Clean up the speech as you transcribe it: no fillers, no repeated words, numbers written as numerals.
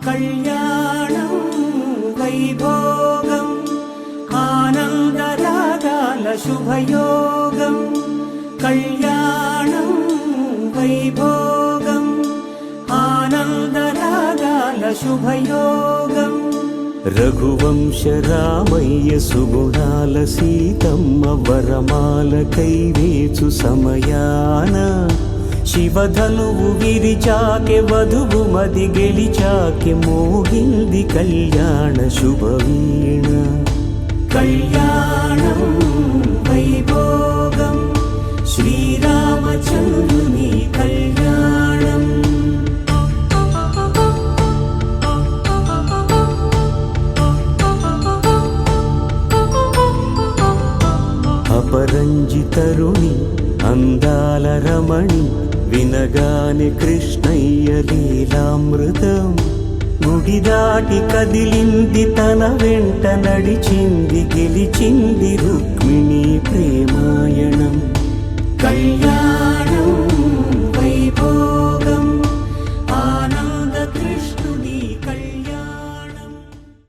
కళ్యాణం వైభోగం ఆనందరాగాల శుభయోగం కళ్యాణం వైభోగం ఆనందరాగాల శుభయోగం రఘువంశ రామయ్య సుగుణాల సీతమ్మ వరమాల కైవేచు సమయాన శివధనువు విరిచాకె వధువు మది గెలిచాకె మోగింది కళ్యాణ శుభవీణ కళ్యాణం వైభోగం శ్రీరామచంద్రుని కళ్యాణం అపరంజి తరుణి అందాల రమణి వినగానే కృష్ణయ్య లీలామృతం గుడి దాటి కదిలింది తన వెంట నడిచింది గెలిచింది రుక్మిణి